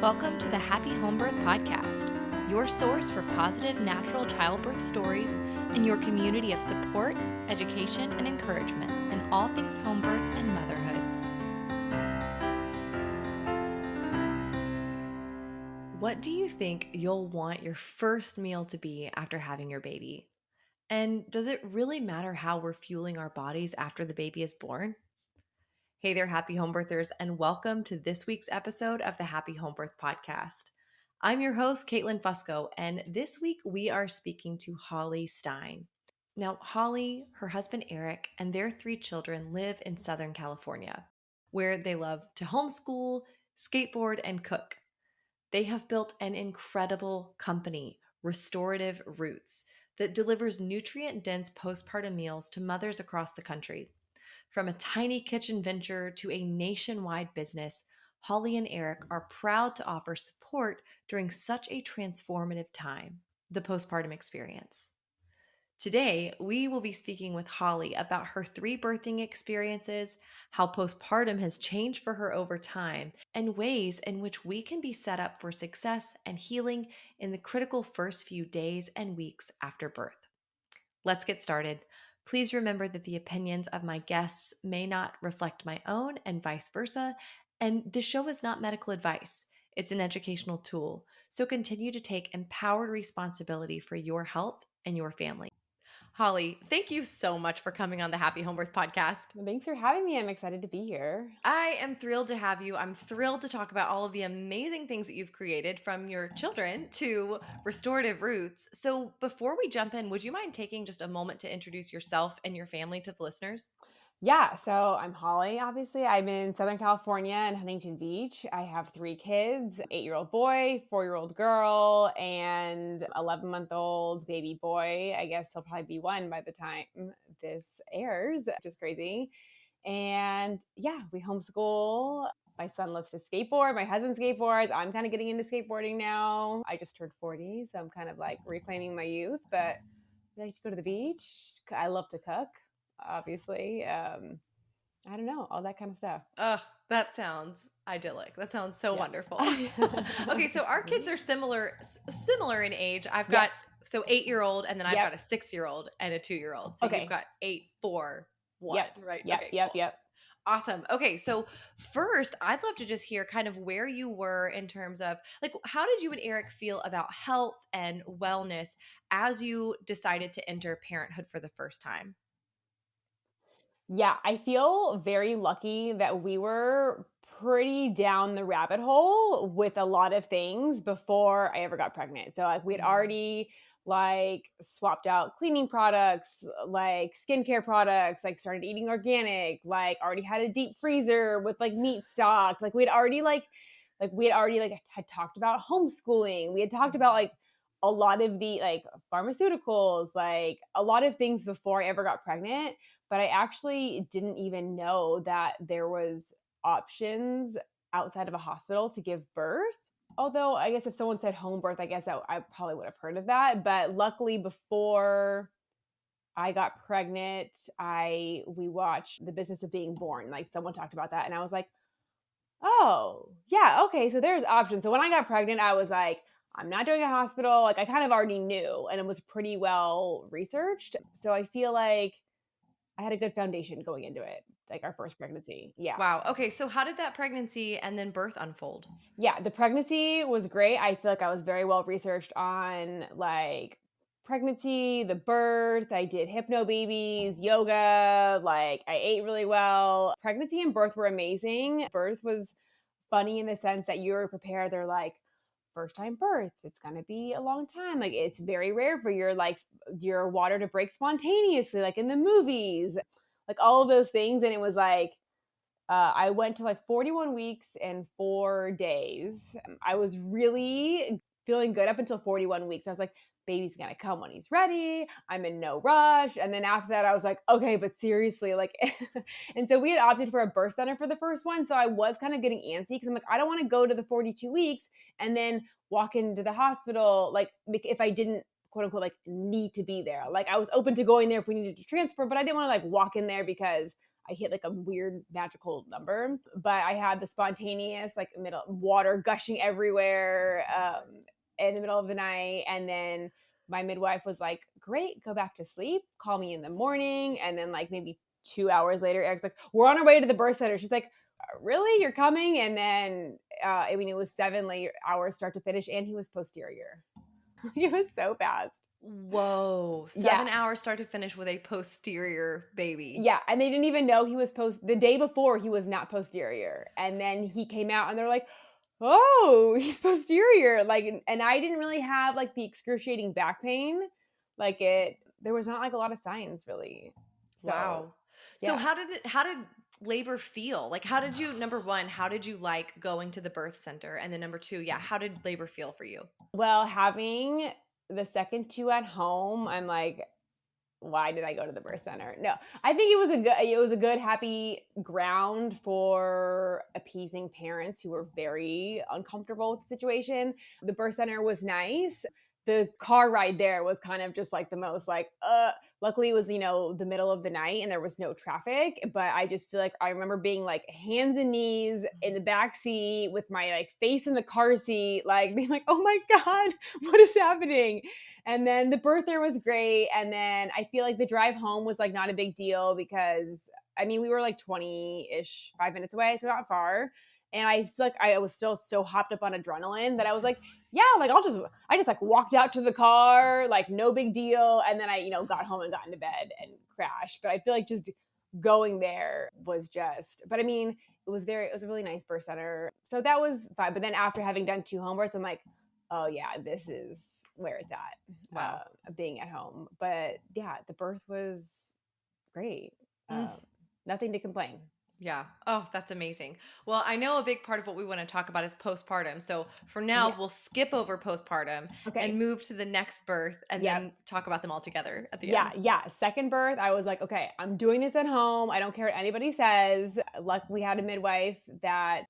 Welcome to the Happy Home Birth Podcast, your source for positive natural childbirth stories and your community of support, education, and encouragement in all things home birth and motherhood. What do you think you'll want your first meal to be after having your baby? And does it really matter how we're fueling our bodies after the baby is born? Hey there, happy home birthers, and welcome to this week's episode of the Happy Home Birth Podcast. I'm your host, Caitlin Fusco, and this week we are speaking to Holly Stein. Now, Holly, her husband Eric, and their 3 children live in Southern California, where they love to homeschool, skateboard, and cook. They have built an incredible company, Restorative Roots, that delivers nutrient-dense postpartum meals to mothers across the country. From a tiny kitchen venture to a nationwide business, Holly and Eric are proud to offer support during such a transformative time, the postpartum experience. Today, we will be speaking with Holly about her 3 birthing experiences, how postpartum has changed for her over time, and ways in which we can be set up for success and healing in the critical first few days and weeks after birth. Let's get started. Please remember that the opinions of my guests may not reflect my own and vice versa, and this show is not medical advice. It's an educational tool, so continue to take empowered responsibility for your health and your family. Holly, thank you so much for coming on the Happy Home Birth Podcast. Thanks for having me. I'm excited to be here. I am thrilled to have you. I'm thrilled to talk about all of the amazing things that you've created, from your children to Restorative Roots. So before we jump in, would you mind taking just a moment to introduce yourself and your family to the listeners? Yeah, so I'm Holly, obviously. I'm in Southern California in Huntington Beach. I have 3 kids, 8-year-old boy, 4-year-old girl, and 11-month-old baby boy. I guess he'll probably be 1 by the time this airs, which is crazy. And yeah, we homeschool. My son loves to skateboard. My husband skateboards. I'm kind of getting into skateboarding now. I just turned 40, so I'm kind of like reclaiming my youth, but I like to go to the beach. I love to cook, obviously. I don't know, all that kind of stuff. Ugh, that sounds idyllic. That sounds so Yeah. wonderful. Okay, so our kids are similar in age. I've got Yes. 8-year-old, and then I've got Yep. a 6-year-old and a 2-year-old. So you've Okay. got 8, 4, 1, Yep. right? Yep. Okay, Yep. cool. Yep. Awesome. Okay, so first, I'd love to just hear kind of where you were in terms of, like, how did you and Eric feel about health and wellness as you decided to enter parenthood for the first time? Yeah, I feel very lucky that we were pretty down the rabbit hole with a lot of things before I ever got pregnant. So like we had Mm. already like swapped out cleaning products, like skincare products, like started eating organic, like already had a deep freezer with like meat stock. Like we had already like had talked about homeschooling. We had talked about like a lot of the like pharmaceuticals, like a lot of things before I ever got pregnant, but I actually didn't even know that there was options outside of a hospital to give birth. Although I guess if someone said home birth, I guess I probably would have heard of that. But luckily, before I got pregnant, I we watched The Business of Being Born. Like someone talked about that, and I was like, oh yeah, okay. So there's options. So when I got pregnant, I was like, I'm not doing a hospital. Like I kind of already knew, and it was pretty well researched. So I feel like I had a good foundation going into it, like our first pregnancy. Yeah. Wow. Okay, so how did that pregnancy and then birth unfold? Yeah, the pregnancy was great. I feel like I was very well researched on like pregnancy, the birth. I did hypno babies, yoga, like I ate really well. Pregnancy and birth were amazing. Birth was funny in the sense that you were prepared. They're like, first time births, it's going to be a long time. Like it's very rare for your water to break spontaneously, like in the movies, like all of those things. And it was like, I went to like 41 weeks and 4 days. I was really feeling good up until 41 weeks. I was like, baby's gonna come when he's ready. I'm in no rush. And then after that, I was like, okay, but seriously, like, and so we had opted for a birth center for the first one. So I was kind of getting antsy because I'm like, I don't want to go to the 42 weeks and then walk into the hospital, like, if I didn't quote unquote like need to be there. Like I was open to going there if we needed to transfer, but I didn't want to like walk in there because I hit like a weird magical number, but I had the spontaneous like middle water gushing everywhere in the middle of the night. And then my midwife was like, great, go back to sleep, call me in the morning. And then like maybe 2 hours later, Eric's like, we're on our way to the birth center. She's like, really, you're coming? And then I mean, it was 7 hours start to finish, and he was posterior. It was so fast. Whoa. Yeah. 7 hours start to finish with a posterior baby. Yeah, and they didn't even know he was the day before he was not posterior. And then he came out and they're like, "Oh, he's posterior." Like, and I didn't really have like the excruciating back pain. Like there was not like a lot of signs really. So, Wow. So yeah. how did labor feel? Like how did you number 1, how did you like going to the birth center? And then number 2, yeah, how did labor feel for you? Well, having the second two at home, I'm like, why did I go to the birth center? No, I think it was a good happy ground for appeasing parents who were very uncomfortable with the situation. The birth center was nice. The car ride there was kind of just like the most like luckily it was the middle of the night and there was no traffic, but I just feel like I remember being like hands and knees in the back seat with my like face in the car seat, like being like, oh my god, what is happening? And then the birth there was great. And then I feel like the drive home was like not a big deal because I mean, we were like 20-ish, 5 minutes away, so not far. And I was still so hopped up on adrenaline that I was like, yeah, like I just like walked out to the car, like no big deal. And then I, got home and got into bed and crashed. But I feel like just going there was but I mean, it was a really nice birth center. So that was fine. But then after having done 2 home births, I'm like, oh yeah, this is where it's at, Wow. being at home. But yeah, the birth was great. Mm. Nothing to complain. Yeah. Oh, that's amazing. Well, I know a big part of what we want to talk about is postpartum. So for now, Yeah. we'll skip over postpartum and Okay. move to the next birth and Yep. then talk about them all together at the Yeah, end. yeah. Second birth, I was like, okay, I'm doing this at home. I don't care what anybody says. Luck, we had a midwife that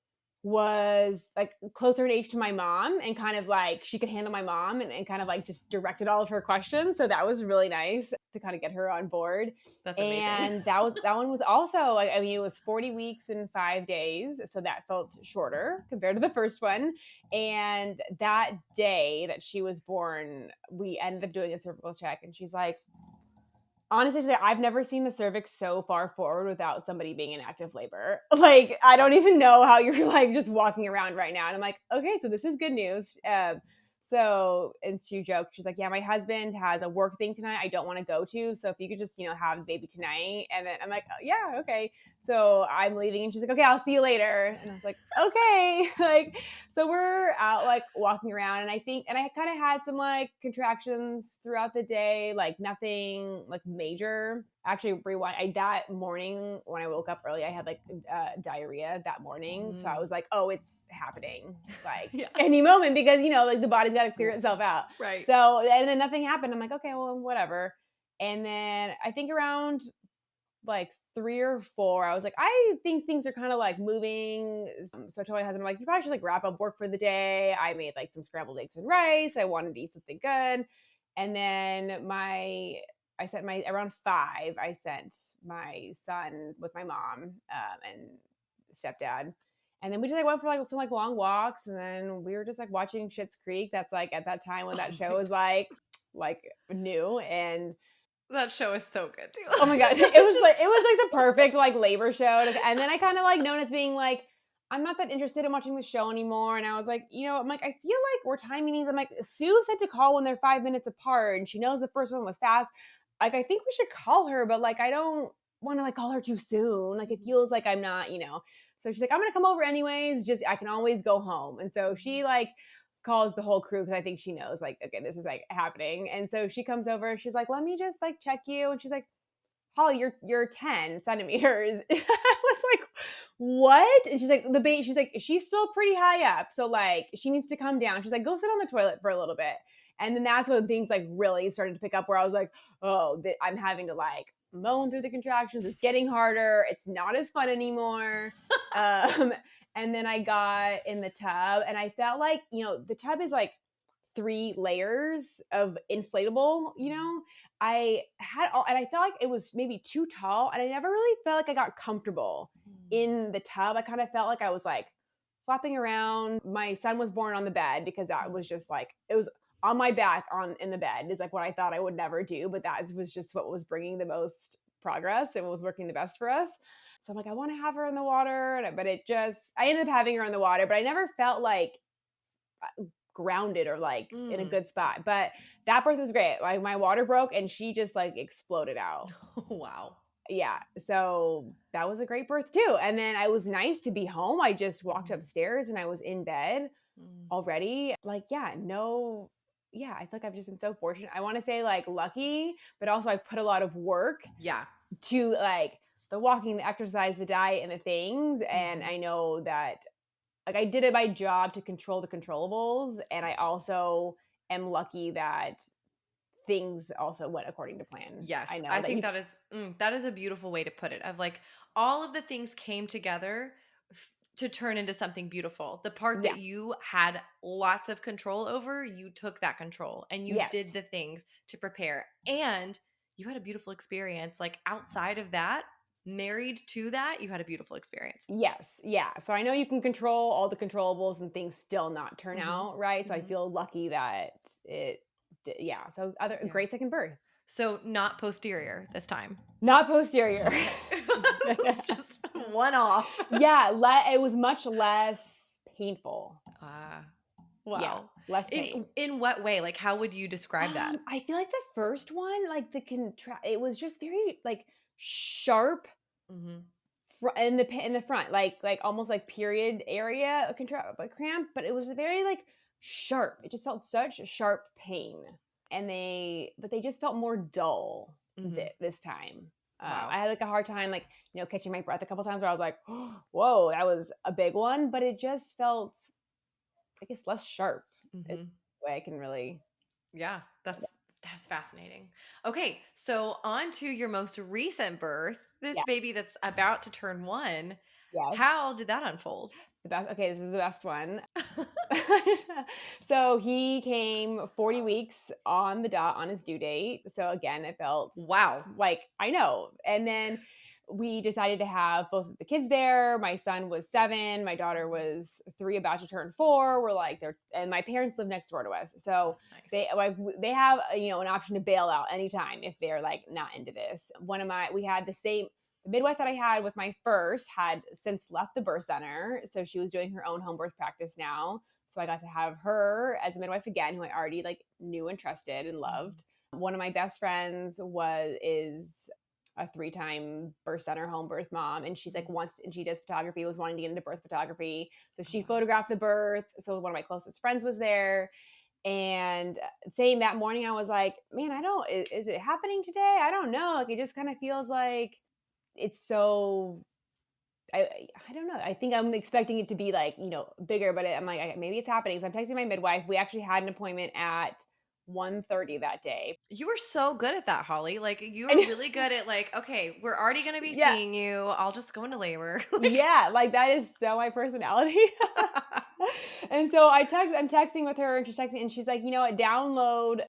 was like closer in age to my mom and kind of like she could handle my mom and kind of like just directed all of her questions. So that was really nice to kind of get her on board. That's amazing. And that one was also like, I mean, it was 40 weeks and 5 days. So that felt shorter compared to the first one. And that day that she was born, we ended up doing a cervical check and she's like, honestly, I've never seen the cervix so far forward without somebody being in active labor. Like, I don't even know how you're like just walking around right now. And I'm like, okay, so this is good news. And she joked, she's like, yeah, my husband has a work thing tonight I don't want to go to. So if you could just, have the baby tonight. And then I'm like, oh, yeah, okay. So I'm leaving and she's like, okay, I'll see you later. And I was like, okay. Like, so we're out like walking around and I kind of had some like contractions throughout the day, like nothing like major. Actually, rewind. That morning when I woke up early, I had like diarrhea that morning. So I Mm. was like, oh, it's happening like Yeah. any moment because, like the body's got to clear itself out. Right. So, and then nothing happened. I'm like, okay, well, whatever. And then I think around like 3 or 4, I was like, I think things are kind of like moving. So I told my husband, I'm like, you probably should like wrap up work for the day. I made like some scrambled eggs and rice. I wanted to eat something good. And then I sent my, around 5, I sent my son with my mom and stepdad. And then we just like went for like some like long walks. And then we were just like watching Schitt's Creek. That's like at that time when that Oh show my was like new. And That show is so good too. oh my god, Just it was like the perfect like labor show. And then I kind of like known as being like, I'm not that interested in watching the show anymore. And I was like, I'm like, I feel like we're timing these. I'm like, Sue said to call when they're 5 minutes apart, and she knows the first one was fast. Like, I think we should call her, but like, I don't want to like call her too soon. Like, it feels like I'm not. So she's like, I'm gonna come over anyways. Just I can always go home. And so she like calls the whole crew because I think she knows like, okay, this is like happening. And so she comes over. She's like, let me just like check you. And she's like, Holly, you're 10 centimeters. I was like, what? And she's like, she's like, she's still pretty high up. So like she needs to come down. She's like, go sit on the toilet for a little bit. And then that's when things like really started to pick up where I was like, oh, I'm having to like moan through the contractions. It's getting harder. It's not as fun anymore. um, and then I got in the tub and I felt like, the tub is like 3 layers of inflatable, you know? I had all, and I felt like it was maybe too tall, and I never really felt like I got comfortable Mm. in the tub. I kind of felt like I was like flopping around. My son was born on the bed because that was just like, it was on my back on in the bed is like what I thought I would never do, but that was just what was bringing the most progress and what was working the best for us. So I'm like, I want to have her in the water, but it just, I ended up having her in the water, but I never felt like grounded or like in a Mm. good spot. But that birth was great. Like my water broke and she just like exploded out. Wow. Yeah. So that was a great birth too. And then I was nice to be home. I just walked Mm. upstairs and I was in bed Mm. already. Like, yeah, no, yeah, I feel like I've just been so fortunate. I want to say like lucky, but also I've put a lot of work Yeah. to like the walking, the exercise, the diet, and the things. And Mhm. I know that like I did it by job to control the controllables. And I also am lucky that things also went according to plan. I Yes, know I that think you, that is a beautiful way to put it. Of like all of the things came together to turn into something beautiful. The part yeah, that you had lots of control over, you took that control and you did yes. the things to prepare. And you had a beautiful experience. Like outside of that, married to that, you had a beautiful experience. Yes, yeah. So I know you can control all the controllables and things still not turn Mhm. out right. So I Mhm. feel lucky that it, yeah. So other Yeah. great second birth, So not posterior this time. not posterior. Okay. It's just one off. Yeah, it was much less painful. Ah. Yeah, Wow. less pain. In what way? Like, how would you describe that? I feel like the first one, like it was just very like sharp Mhm. in the front, like almost like period area like cramp, but it was very like sharp. It just felt such sharp pain, and they just felt more dull Mhm. this time. Wow. I had like a hard time, like catching my breath a couple times where I was like, "Whoa, that was a big one," but it just felt, I guess, less sharp. Is Mhm. the way I can really, Yeah, that's fascinating. Okay, so on to your most recent birth, this yeah, baby that's about to turn 1. yes. How did that unfold? The best. Okay, this is the best one. So he came 40 weeks on the dot on his due date. So again, it felt Wow. like I know. And then we decided to have both of the kids there. My son was 7, my daughter was 3, about to turn 4. We're like they're and my parents live next door to us. So Nice. they have an option to bail out anytime if they're like not into this. We had the midwife that I had with my first had since left the birth center. So she was doing her own home birth practice now. So I got to have her as a midwife again, who I already like knew and trusted and Mhm. loved. One of my best friends is a 3-time birth center home birth mom. And she's like Mhm. wants, and she does photography, was wanting to get into birth photography. So Oh, she wow. photographed the birth. So one of my closest friends was there. And saying that morning, I was like, man, is it happening today? I don't know. Like, it just kind of feels like it's so I don't know. I think I'm expecting it to be like, bigger, but I'm like, maybe it's happening. So I'm texting my midwife. We actually had an appointment at 1:30 that day. You were so good at that, Holly. Like, you were And really good at like, "Okay, we're already gonna be yeah, seeing you. I'll just go into labor." Like yeah, like that is so my personality. And so I'm texting with her and she's texting and she's like, you know what, download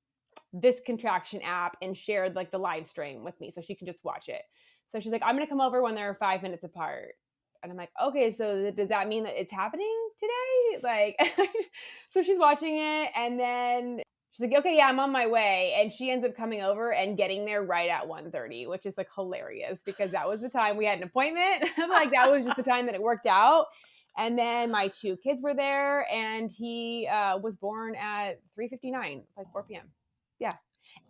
this contraction app and shared like the live stream with me so she can just watch it. So she's like, I'm gonna come over when they're 5 minutes apart. And I'm like, okay, so does that mean that it's happening today? Like, so she's watching it and then she's like, okay, yeah, I'm on my way. And she ends up coming over and getting there right at 1:30, which is like hilarious because that was the time we had an appointment. Like that was just the time that it worked out. And then my 2 kids were there and he was born at 3:59, like 4 p.m. Yeah.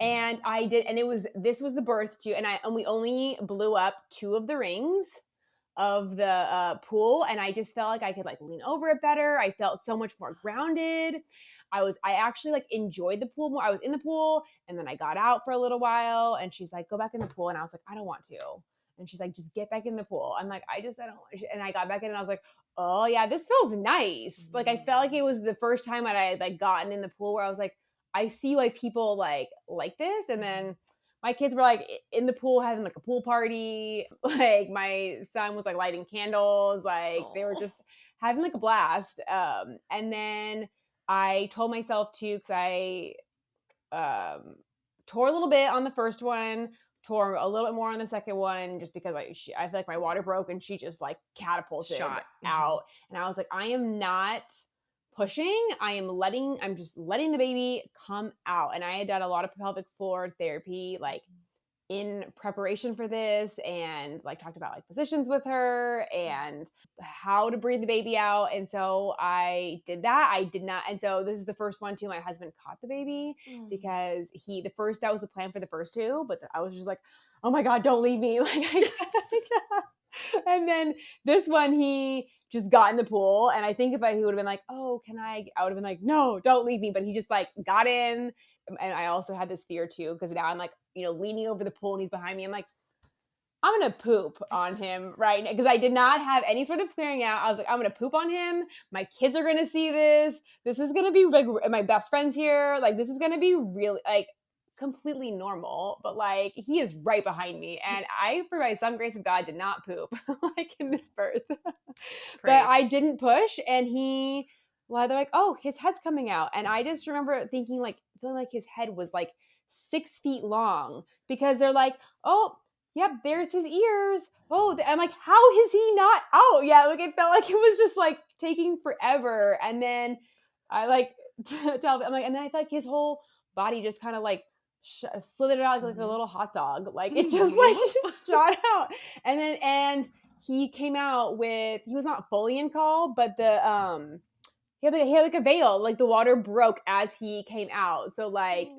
And I did, and this was the birth too. And we only blew up 2 of the rings of the pool. And I just felt like I could like lean over it better. I felt so much more grounded. I actually like enjoyed the pool more. I was in the pool and then I got out for a little while and she's like, go back in the pool. And I was like, I don't want to. And she's like, just get back in the pool. I'm like, I don't want to. And I got back in and I was like, oh yeah, this feels nice. Like I felt like it was the first time that I had like gotten in the pool where I was like, I see why people like this. And Mhm. then my kids were like in the pool having like a pool party. Like my son was like lighting candles. Like they were Oh. just having like a blast. And then I told myself to, because I um, tore a little bit on the first one, tore a little bit more on the second one, just because I feel like my water broke and she just like catapulted Shot. Hmm. out. And I was like, I am not pushing. I'm just letting the baby come out. And I had done a lot of pelvic floor therapy, like in preparation for this, and like talked about like positions with her and how to breathe the baby out. And so I did that. I did not. And so this is the first one too. My husband caught the baby Mm. because that was the plan for the first two, but I was just like, oh my God, don't leave me. Like, and then this one, he just got in the pool. And I think he would have been like, oh, I would have been like, no, don't leave me. But he just like got in. And I also had this fear too, because now I'm like, leaning over the pool and he's behind me. I'm like, I'm going to poop on him right now, because I did not have any sort of clearing out. I was like, I'm going to poop on him. My kids are going to see this. This is going to be like my best friend's here. Like, this is going to be really like completely normal, but like he is right behind me. And I, for by some grace of God, did not poop like in this birth. But Praise. I didn't push, and they're like, oh, his head's coming out. And I just remember thinking, like, feeling like his head was like 6 feet long, because they're like, oh, yep, there's his ears. Oh, I'm like, how is he not out yet? Like, it felt like it was just like taking forever. And then I like I'm like, and then I felt like his whole body just kind of like slithered out like a Hmm. little hot dog. Like it just like Whoop. shot out. And he came out with, he was not fully in call, but he had like a veil, like the water broke as he came out. So like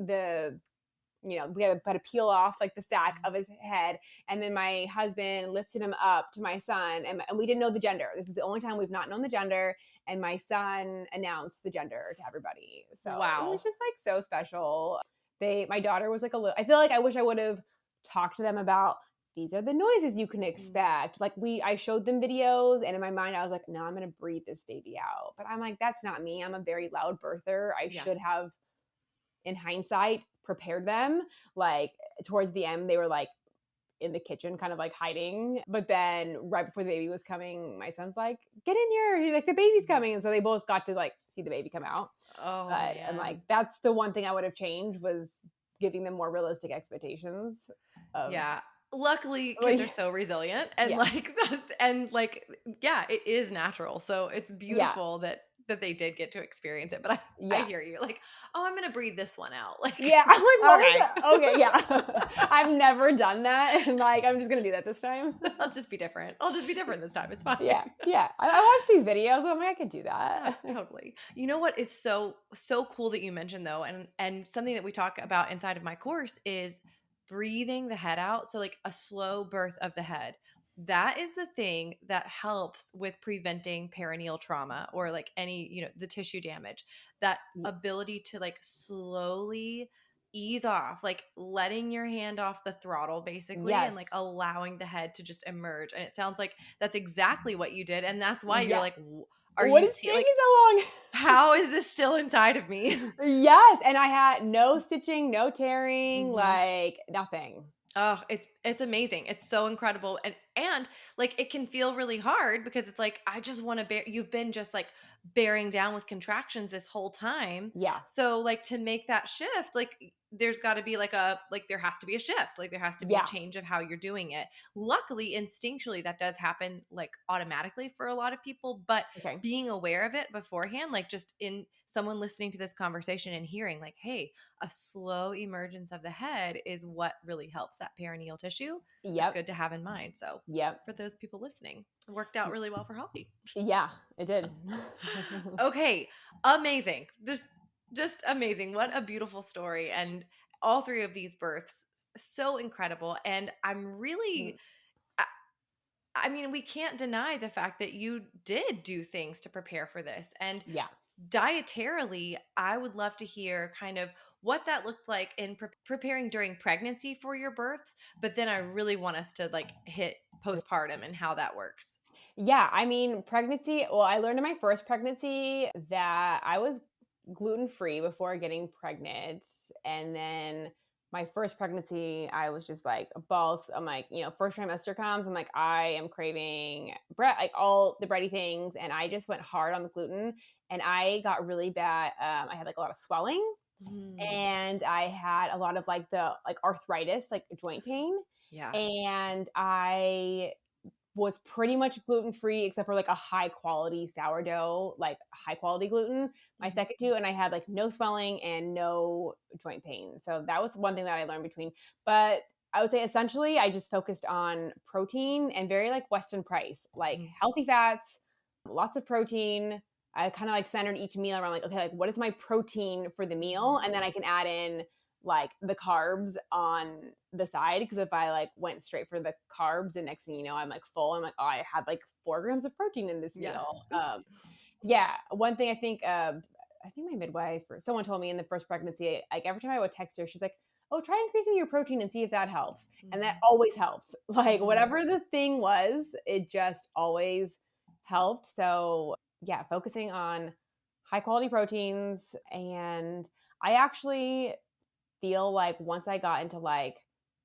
we had to peel off like the sack of his head. And then my husband lifted him up to my son, and we didn't know the gender. This is the only time we've not known the gender. And my son announced the gender to everybody. So it was Wow. just like so special. My daughter was like I feel like I wish I would have talked to them about, these are the noises you can Mhm. expect. Like I showed them videos, and in my mind I was like, no, I'm going to breathe this baby out. But I'm like, that's not me. I'm a very loud birther. I Yeah. should have, in hindsight, prepared them. Like towards the end, they were like in the kitchen, kind of like hiding. But then right before the baby was coming, my son's like, get in here. He's like, the baby's Mhm. coming. And so they both got to like see the baby come out. Oh But I'm like, man. that's the one thing I would have changed, was giving them more realistic expectations of Yeah. Luckily, kids are like, so resilient and yeah, like and like yeah, it is natural. So it's yeah, beautiful that they did get to experience it. But I yeah. hear you. Like, oh, I'm gonna breathe this one out. Like, Yeah, I'm like, what was okay. that? Okay, yeah. I've never done that. And like, I'm just gonna do that this time. I'll just be different. I'll just be different this time. It's fine. Yeah, yeah. I watch these videos. I'm like, I could do Oh, that. totally. You know what is so cool that you mentioned though, and something that we talk about inside of my course is breathing the head out. So like a slow birth of the head. That is the thing that helps with preventing perineal trauma or like any, the tissue damage. That ability to like slowly ease off, like letting your hand off the throttle basically and Yes. like allowing the head to just emerge. And it sounds like that's exactly what you did. And that's why you're Yeah. like, are What you is see taking like, me so long? how is this still inside of me? Yes, and I had no stitching, no tearing, Mhm. like nothing. Oh, it's amazing. It's so incredible. And like it can feel really hard because it's like I just want to bear you've been just like bearing down with contractions this whole time. Yeah. So like to make that shift, like there's got to be like there has to be a shift. Like there has to be a Yeah. change of how you're doing it. Luckily, instinctually that does happen like automatically for a lot of people, but Okay. being aware of it beforehand, like just in someone listening to this conversation and hearing like, "Hey, a slow emergence of the head is what really helps that perineal tissue." It's Yep. good to have in mind. So, Yep. for those people listening, it worked out really well for Holly. Yeah, it did. Okay, amazing. Just amazing. What a beautiful story and all three of these births so incredible and I'm really I, I mean, we can't deny the fact that you did do things to prepare for this. And Yeah. dietarily, I would love to hear kind of what that looked like in preparing during pregnancy for your births. But then I really want us to like hit postpartum and how that works. Yeah, I mean, pregnancy, well, I learned in my first pregnancy that I was gluten free before getting pregnant. And then my first pregnancy, I was just like balls. I'm like, first trimester comes, I'm like, I am craving bread, like all the bready things. And I just went hard on the gluten and I got really bad. I had like a lot of swelling Mm, and I had a lot of like the like arthritis, like joint pain. yeah. And I was pretty much gluten free except for like a high quality sourdough, like high quality gluten, my Mhm. second two. And I had like no swelling and no joint pain. So that was one thing that I learned between. But I would say essentially I just focused on protein and very like Weston Price, like Mhm. healthy fats, lots of protein. I kind of like centered each meal around like, okay, like what is my protein for the meal? Mhm. And then I can add in like the carbs on the side because if I like went straight for the carbs and next thing you know I'm like full, I'm like, oh, I had like 4 grams of protein in this Yeah. meal. Oops. Yeah, one thing I think my midwife or someone told me in the first pregnancy, like every time I would text her, she's like, oh, try increasing your protein and see if that helps. And that Mhm. always helps. Like Mhm. whatever the thing was, it just always helped. So yeah, focusing on high quality proteins. And I actually feel like once I got into like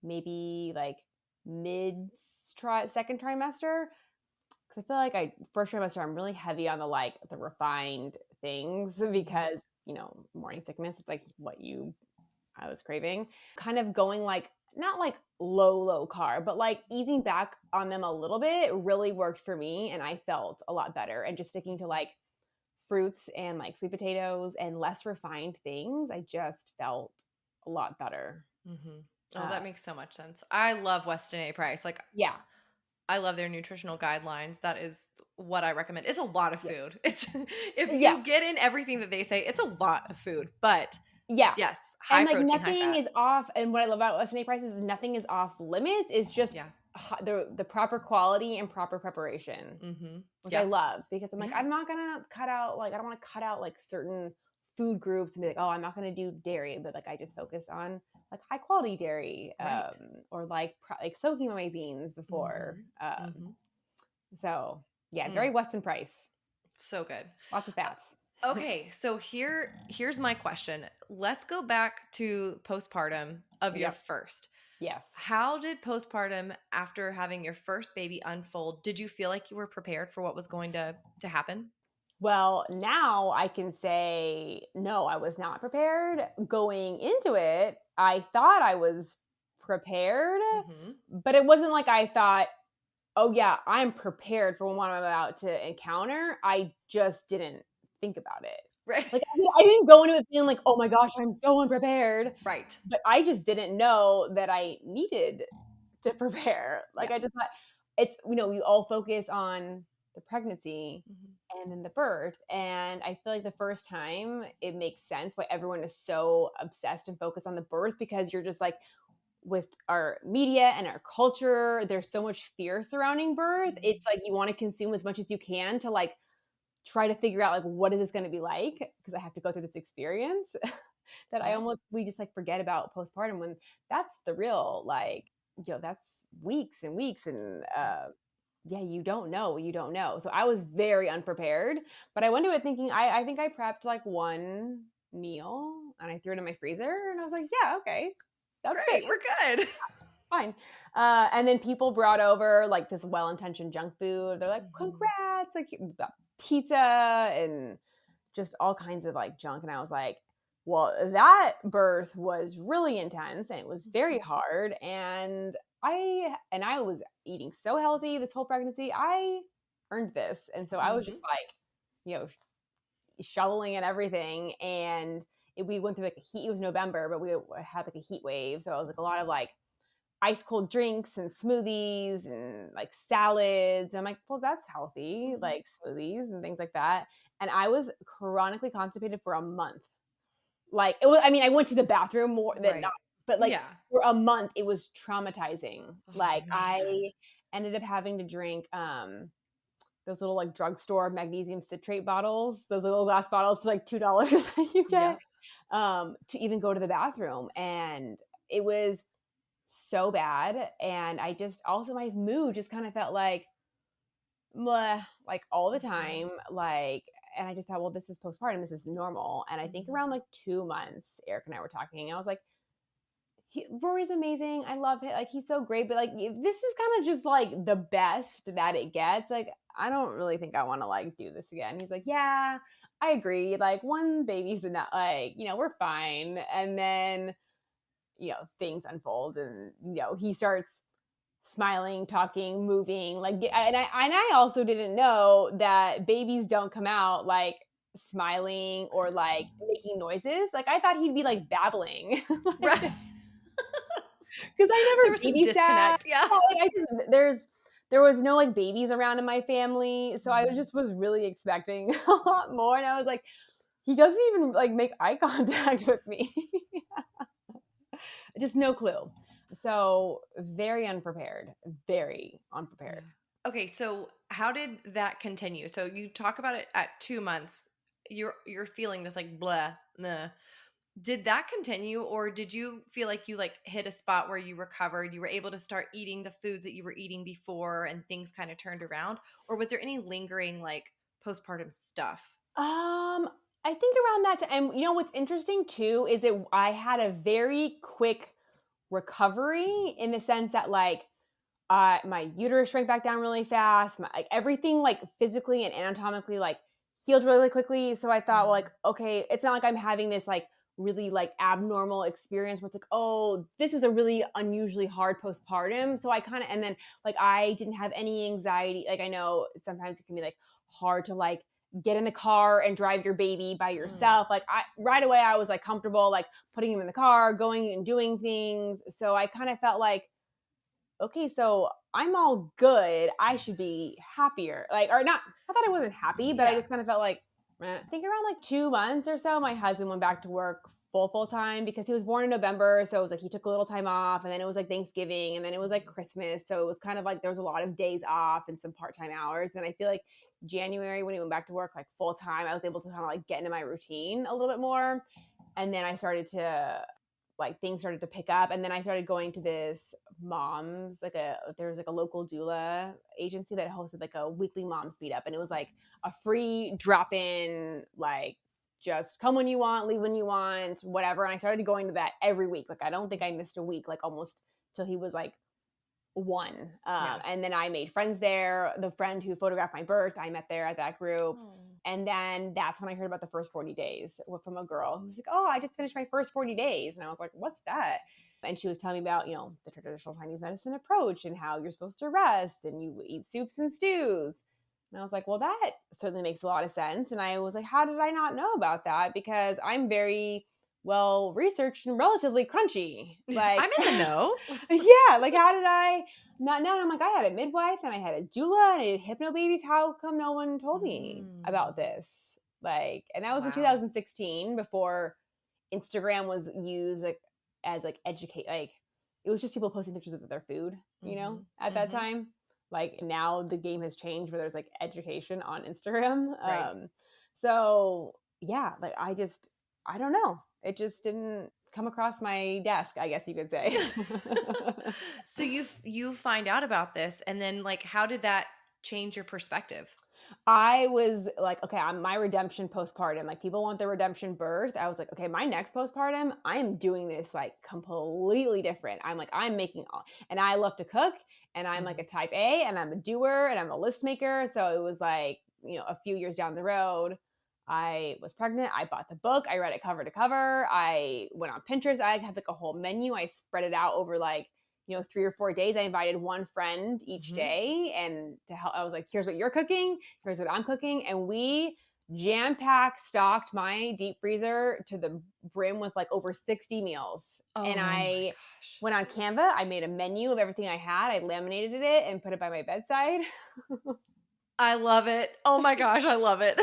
maybe like mid second trimester, because I feel like I first trimester I'm really heavy on the like the refined things Mhm. because morning sickness it's like what you I was craving, kind of going like not like low carb, but like easing back on them a little bit really worked for me, and I felt a lot better. And just sticking to like fruits and like sweet potatoes and less refined things, I just felt a lot better. Mhm. Oh, Uh, that makes so much sense. I love Weston A. Price. Like, yeah, I love their nutritional guidelines. That is what I recommend. It's a lot of yeah, food. It's if yeah, you get in everything that they say, it's a lot of food. But yeah. yes, high And like protein, high nothing fat. is off. And what I love about SNA prices is nothing is off limits. It's just Yeah. the proper quality and proper preparation, Mhm. which I Yeah. love because I'm like, Yeah. I'm not gonna cut out like I don't want to cut out like certain food groups and be like, oh, I'm not gonna do dairy, but like I just focus on like high quality dairy, Right. or like like soaking my beans before. Mhm. Mhm. So yeah, Mm. very Weston Price, So good. lots of fats. Okay, so here's my question. Let's go back to postpartum of your Yep. first. Yes. How did postpartum after having your first baby unfold? Did you feel like you were prepared for what was going to happen? Well, now I can say, no, I was not prepared. Going into it, I thought I was prepared, Mhm. but it wasn't like I thought, oh, yeah, I'm prepared for what I'm about to encounter. I just didn't think about it. Right. Like, I didn't go into it feeling like, oh my gosh, I'm so unprepared. Right. But I just didn't know that I needed to prepare. Like, Yeah. I just thought it's, we all focus on the pregnancy Mhm. and then the birth. And I feel like the first time it makes sense why everyone is so obsessed and focused on the birth because you're just like, with our media and our culture, there's so much fear surrounding birth. Mhm. It's like you want to consume as much as you can to like try to figure out like what is this going to be like because I have to go through this experience that I Yeah. almost we just like forget about postpartum when that's the real like that's weeks and weeks and yeah, you don't know. So I was very unprepared, but I went to it thinking I think I prepped like one meal and I threw it in my freezer and I was like, yeah, okay, that's good, Great. We're good. fine. And then people brought over like this well-intentioned junk food. They're like, Mhm. congrats, like we got pizza and just all kinds of like junk. And I was like, well, that birth was really intense and it was very hard. And I was eating so healthy this whole pregnancy. I earned this. And so I was just Mhm. like, you know, shoveling and everything. And we went through like a heat, it was November, but we had like a heat wave. So it was like a lot of like ice cold drinks and smoothies and like salads. I'm like, well, that's healthy, Mhm. like smoothies and things like that. And I was chronically constipated for a month. Like, it was, I mean, I went to the bathroom more than not, Right. but like Yeah. for a month, it was traumatizing. Oh Like, man. I ended up having to drink those little like drugstore magnesium citrate bottles, those little glass bottles for like $2 that you get Yep. to even go to the bathroom. And it was so bad. And I just also my mood just kind of felt like bleh, like all the Mhm. time. Like, and I just thought, well, this is postpartum, this is normal. And I think Mhm. around like 2 months, Eric and I were talking. I was like, Rory's amazing. I love it. Like, he's so great. But like, this is kind of just like the best that it gets. Like, I don't really think I want to like do this again. He's like, yeah, I agree. Like, one baby's enough. Like, we're fine. And then things unfold, and he starts smiling, talking, moving. Like, and I also didn't know that babies don't come out like smiling or like making noises. Like, I thought he'd be like babbling. Right. Because I There never was some babysat. disconnect. Yeah. Yeah, like, there was no like babies around in my family, so I Mhm. just was really expecting a lot more, and I was like, he doesn't even like make eye contact with me. Just no clue. So very unprepared, very Yeah. unprepared. Okay, so how did that continue? So you talk about it at 2 months. You're feeling this like blah, nah. Did that continue, or did you feel like you like hit a spot where you recovered, you were able to start eating the foods that you were eating before and things kind of turned around? Or was there any lingering like postpartum stuff? I think around that time, and what's interesting too is that I had a very quick recovery in the sense that like my uterus shrank back down really fast. Like everything, like physically and anatomically, like healed really quickly. So I thought, well, Mhm. like, okay, it's not like I'm having this like really like abnormal experience where it's like, oh, this was a really unusually hard postpartum. So I kind of, and then like I didn't have any anxiety. Like, I know sometimes it can be like hard to like get in the car and drive your baby by Mm. yourself. Like, I right away I was like comfortable like putting him in the car, going and doing things. So I kind of felt like, okay, so I'm all good. I should be happier. Like, or not, I thought I wasn't happy, but I Yeah. just kind of felt like, I think around like 2 months or so, my husband went back to work full time because he was born in November. So it was like he took a little time off, and then it was like Thanksgiving, and then it was like Christmas. So it was kind of like there was a lot of days off and some part time hours. And I feel like January, when he went back to work like full time, I was able to kind of like get into my routine a little bit more. And then I started to like things started to pick up, and then I started going to this moms like there was like a local doula agency that hosted like a weekly moms meetup, and it was like a free drop in, like just come when you want, leave when you want, whatever. And I started going to that every week. Like, I don't think I missed a week, like almost till he was like one. Yeah. And then I made friends there. The friend who photographed my birth, I met there at that group. Oh. And then that's when I heard about the first 40 days from a girl who was like, oh, I just finished my first 40 days. And I was like, what's that? And she was telling me about, the traditional Chinese medicine approach and how you're supposed to rest and you eat soups and stews. And I was like, well, that certainly makes a lot of sense. And I was like, how did I not know about that? Because I'm very well researched and relatively crunchy. Like, I'm in the know. yeah, like how did I not know? And I'm like, I had a midwife and I had a doula and I did hypno babies. How come no one told me about Mm. this? Like, and that was in Wow. 2016 before Instagram was used like as like educate, like it was just people posting pictures of their food, Mhm. at that Mhm. time. Like, now the game has changed where there's like education on Instagram. Right. So yeah, like I don't know. It just didn't come across my desk, I guess you could say. So you find out about this, and then like how did that change your perspective? I was like, okay, I'm my redemption postpartum. Like, people want their redemption birth. I was like, okay, my next postpartum, I am doing this like completely different. I'm like, I'm making all, and I love to cook, and I'm like a Mhm. type A, and I'm a doer, and I'm a list maker. So it was like, a few years down the road, I was pregnant. I bought the book. I read it cover to cover. I went on Pinterest. I had like a whole menu. I spread it out over like 3 or 4 days. I invited one friend each Mhm. day, and to help, I was like, here's what you're cooking, here's what I'm cooking. And we jam packed stocked my deep freezer to the brim with like over 60 meals. And Oh my I gosh. went on Canva. I made a menu of everything I had. I laminated it and put it by my bedside. I love it. Oh my gosh, I love it.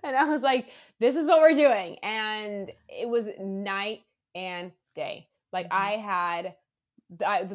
And I was like, this is what we're doing. And it was night and day. Like, I Mhm. had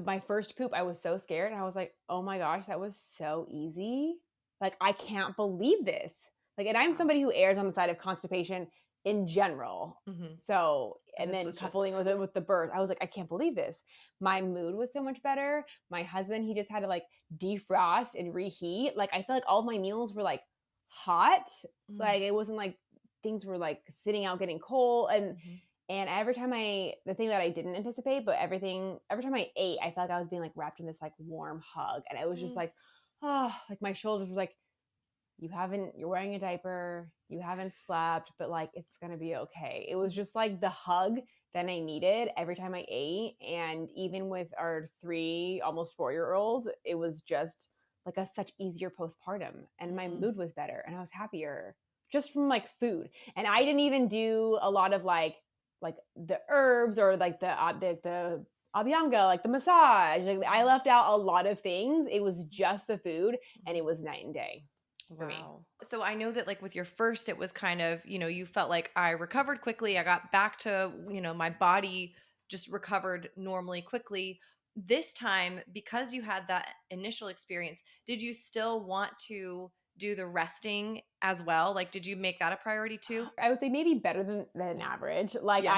my first poop, I was so scared. And I was like, oh my gosh, that was so easy. Like, I can't believe this. Like, and I'm Wow. somebody who errs on the side of constipation in general. Mhm. So, And and this then was just coupling with it with the birth, I was like, I can't believe this. My mood was so much better. My husband, he just had to like defrost and reheat. Like, I feel like all of my meals were like hot. mm, Like, it wasn't like things were like sitting out getting cold. And mhm. And every time the thing that I didn't anticipate, but every time I ate, I felt like I was being like wrapped in this like warm hug. And it was just Mm. like, oh, like my shoulders were like, you're wearing a diaper, you haven't slept, but like it's gonna be okay. It was just like the hug that I needed every time I ate. And even with our 3 almost 4-year old, it was just like a such easier postpartum, and my Mm. mood was better and I was happier just from like food. And I didn't even do a lot of like the herbs or like the abhyanga, like the massage. Like I left out a lot of things. It was just the food, and it was night and day for me. Wow. So I know that like with your first, it was kind of, you felt like I recovered quickly. I got back to, my body just recovered normally quickly. This time, because you had that initial experience, did you still want to do the resting as well? Like, did you make that a priority too? I would say maybe better than average. Like Yeah.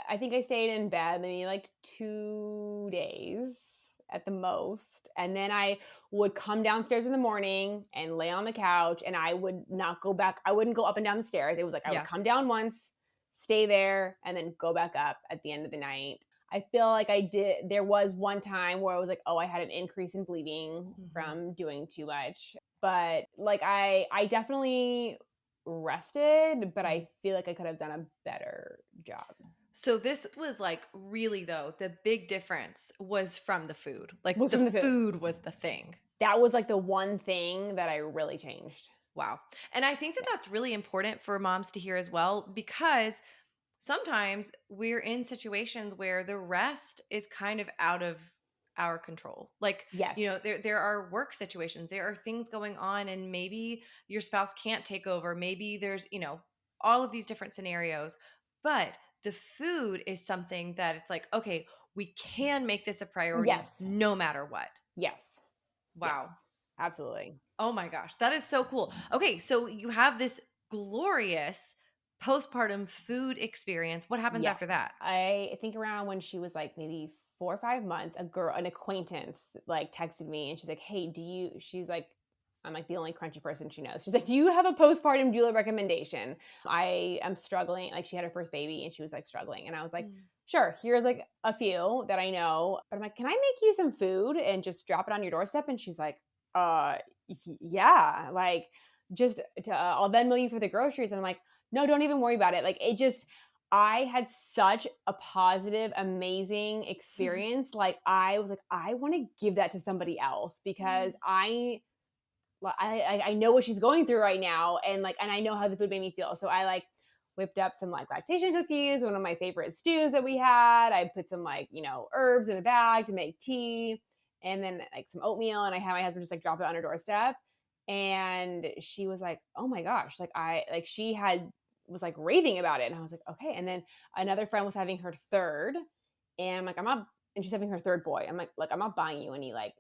I think I stayed in bed maybe like 2 days at the most. And then I would come downstairs in the morning and lay on the couch, and I would not go back. I wouldn't go up and down the stairs. It was like I would Yeah. come down once, stay there, and then go back up at the end of the night. I feel like there was one time where I was like, oh, I had an increase in bleeding Mhm. from doing too much. But like I definitely rested, but I Mhm. feel like I could have done a better job. So this was like really though, the big difference was from the food. Like Was the from the food. food was the thing. That was like the one thing that I really changed. Wow. And I think that Yeah. that's really important for moms to hear as well, because sometimes we're in situations where the rest is kind of out of our control. Like, Yes. there are work situations, there are things going on, and maybe your spouse can't take over. Maybe there's, all of these different scenarios. But the food is something that it's like, okay, we can make this a priority Yes. no matter what. Yes. Yes. Wow. Absolutely. Oh my gosh, that is so cool. Okay, so you have this glorious postpartum food experience. What happens Yeah. after that? I think around when she was like maybe 4 or 5 months, an acquaintance like texted me and she's like, hey, she's like, I'm like the only crunchy person she knows. She's like, do you have a postpartum doula recommendation? I am struggling. Like she had her first baby and she was like struggling. And I was like, Mm. sure, here's like a few that I know. But I'm like, can I make you some food and just drop it on your doorstep? And she's like, uh, yeah, like I'll Venmo you for the groceries. And I'm like, no, don't even worry about it. Like it just, I had such a positive, amazing experience. Like I was like, I want to give that to somebody else because I know what she's going through right now, and I know how the food made me feel. So I like whipped up some like lactation cookies, one of my favorite stews that we had. I put some herbs in a bag to make tea, and then like some oatmeal, and I had my husband just like drop it on her doorstep. And she was like, "Oh my gosh!" She had was like raving about it, and I was like, "Okay." And then another friend was having her third, and I'm like, "I'm not." And she's having her third boy. I'm like, "Look, I'm not buying you any like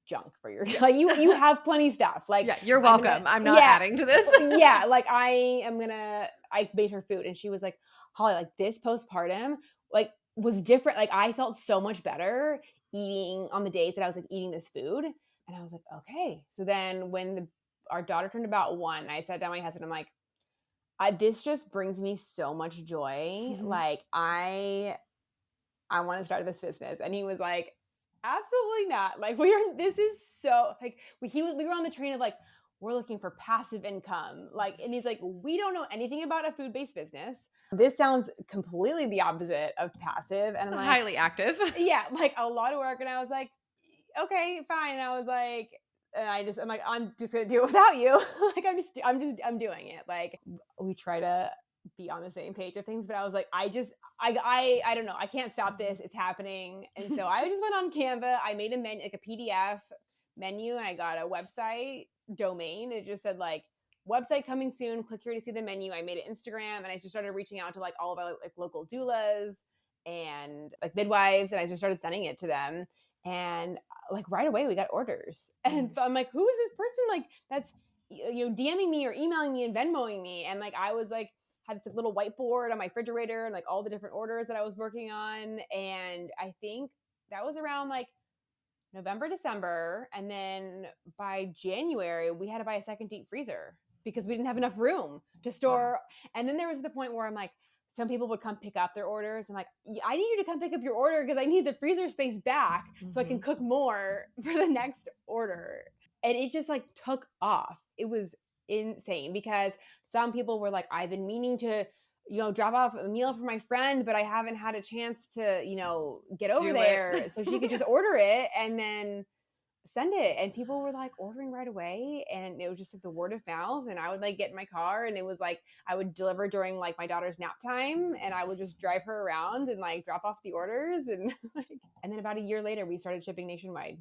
junk for your Yeah. like you have plenty stuff. Like Yeah, you're I'm gonna welcome. I'm not yeah, adding to this. yeah, like I made her food and she was like, Holly, like this postpartum like was different. Like I felt so much better eating on the days that I was like eating this food. And I was like, okay. So then when our daughter turned about 1, I sat down with my husband, I'm like, this just brings me so much joy. Like I want to start this business. And he was like, absolutely not. Like this is so like we were on the train of like, we're looking for passive income. Like, and he's like, we don't know anything about a food-based business. This sounds completely the opposite of passive. And I'm like, Highly active. yeah, like a lot of work. And I was like, okay, fine. And I was like, I'm like, I'm just gonna do it without you. Like I'm doing it. Like we try to be on the same page of things, but I was like, I don't know. I can't stop this. It's happening. And so I just went on Canva. I made a menu, like a PDF menu, and I got a website domain. It just said like website coming soon. Click here to see the menu. I made an Instagram, and I just started reaching out to like all of our like local doulas and like midwives, and I just started sending it to them. And like right away we got orders. And I'm like, who is this person like that's DMing me or emailing me and Venmoing me? And like I was like had this little whiteboard on my refrigerator and like all the different orders that I was working on. And I think that was around like November, December. And then by January, we had to buy a second deep freezer because we didn't have enough room to Wow. store. And then there was the point where I'm like, some people would come pick up their orders. I'm like, I need you to come pick up your order because I need the freezer space back so I can cook more for the next order. And it just like took off. It was insane because some people were like, I've been meaning to, drop off a meal for my friend, but I haven't had a chance to, get over Do there it. so she could just order it and then send it. And people were like ordering right away, and it was just like the word of mouth. And I would like get in my car, and it was like I would deliver during like my daughter's nap time, and I would just drive her around and like drop off the orders, and and then about a year later we started shipping nationwide.